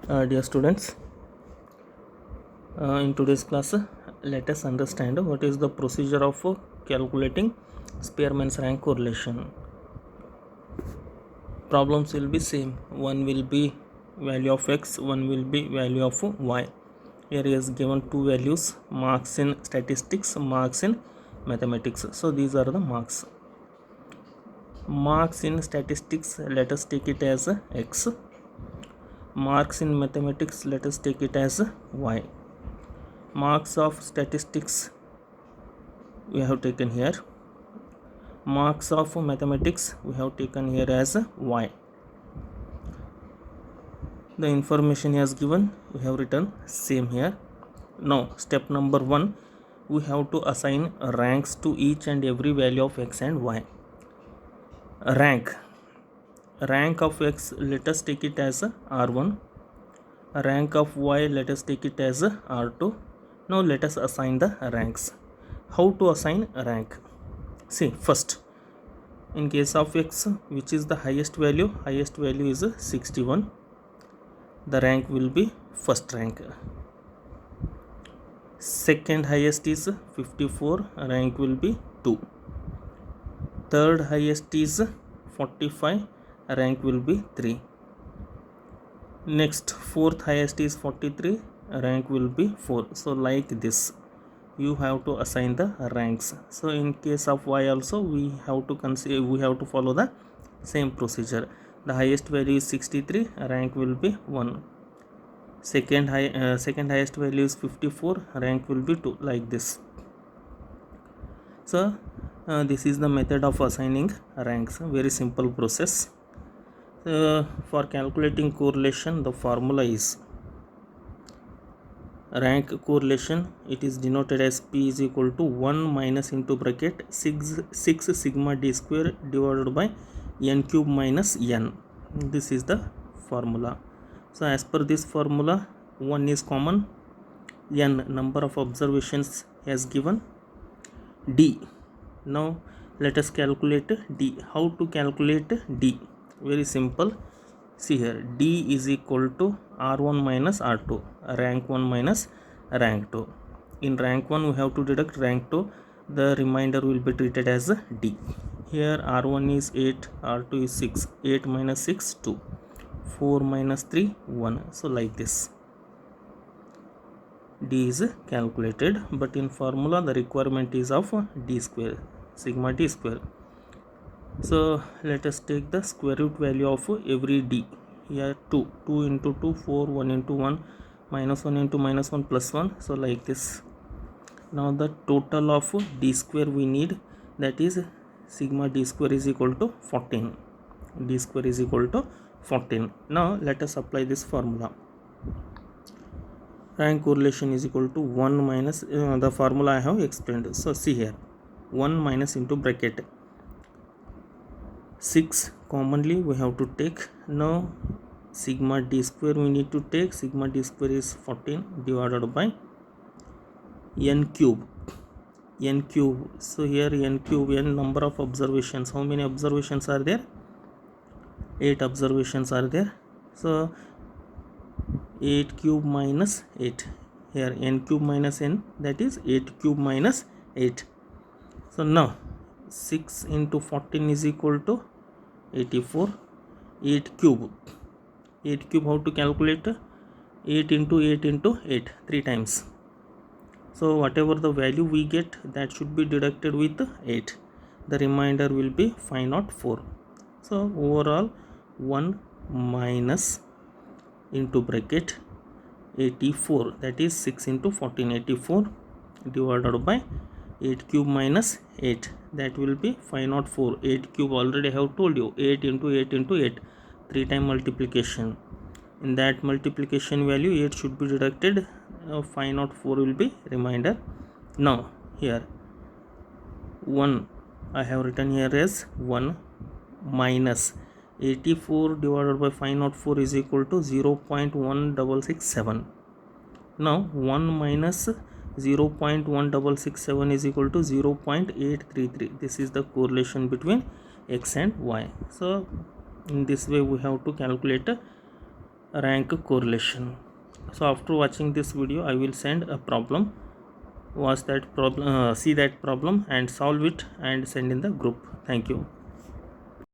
Dear students, in today's class, let us understand what is the procedure of calculating Spearman's rank correlation. Problems will be same. One will be value of x, one will be value of y. Here is given two values: marks in statistics, marks in mathematics. So these are the marks. Marks in statistics, let us take it as x. Marks in mathematics, let us take it as y. Marks of statistics we have taken here. Marks of mathematics we have taken here as y. The information is given, we have written same here. Now step number 1, we have to assign ranks to each and every value of x and y. Rank of x, let us take it as r1. Rank of y, let us take it as r2. Now let us assign the ranks. How to assign rank? See, first, in case of x, which is the highest value is 61. The rank will be first rank. Second highest is 54, rank will be 2. Third highest is 45, rank will be 3. Next, fourth highest is 43, rank will be 4. So like this you have to assign the ranks. So in case of y also we have to follow the same procedure. The highest value is 63, rank will be 1. Second highest value is 54, rank will be 2, like this. So this is the method of assigning ranks, very simple process. For calculating correlation, the formula is rank correlation. It is denoted as P is equal to 1 minus into bracket 6 sigma d square divided by n cube minus n. This is the formula. So as per this formula, 1 is common, n number of observations has given, d. Now let us calculate d. How to calculate d? Very simple. See here, d is equal to r1 minus r2, rank 1 minus rank 2. In rank 1 we have to deduct rank 2, the remainder will be treated as d. Here r1 is 8, r2 is 6, 8 minus 6 2, 4 minus 3 1. So like this d is calculated, but in formula the requirement is of d square, sigma d square. So let us take the square root value of every d. Here 2 into 2 4, 1 into 1, minus 1 into minus 1 plus 1. So like this. Now the total of d square we need, that is sigma d square is equal to 14. D square is equal to 14. Now let us apply this formula. Rank correlation is equal to 1 minus the formula I have explained. So see here, 1 minus into bracket 6 commonly we have to take. Now sigma d square we need to take. Sigma d square is 14 divided by n cube. So here n cube, n number of observations. How many observations are there? 8 observations are there. So 8 cube minus 8. Here n cube minus n, that is 8 cube minus 8. So now 6 into 14 is equal to 84. 8 cube how to calculate? 8 into 8 into 8, 3 times. So whatever the value we get, that should be deducted with 8. The remainder will be 504. So overall 1 minus into bracket 84, that is 6 into 14, 84 divided by 8 cube minus 8, that will be 504. 8 cube already I have told you, 8 into 8 into 8, 3 time multiplication. In that multiplication value 8 should be deducted, 504 will be remainder. Now here 1 I have written here as 1 minus 84 divided by 504 is equal to 0.1667. Now 1 minus 0.1667 is equal to 0.833. This is the correlation between x and y. So in this way we have to calculate rank correlation. So after watching this video, I will send a problem. See that problem and solve it and send in the group. Thank you.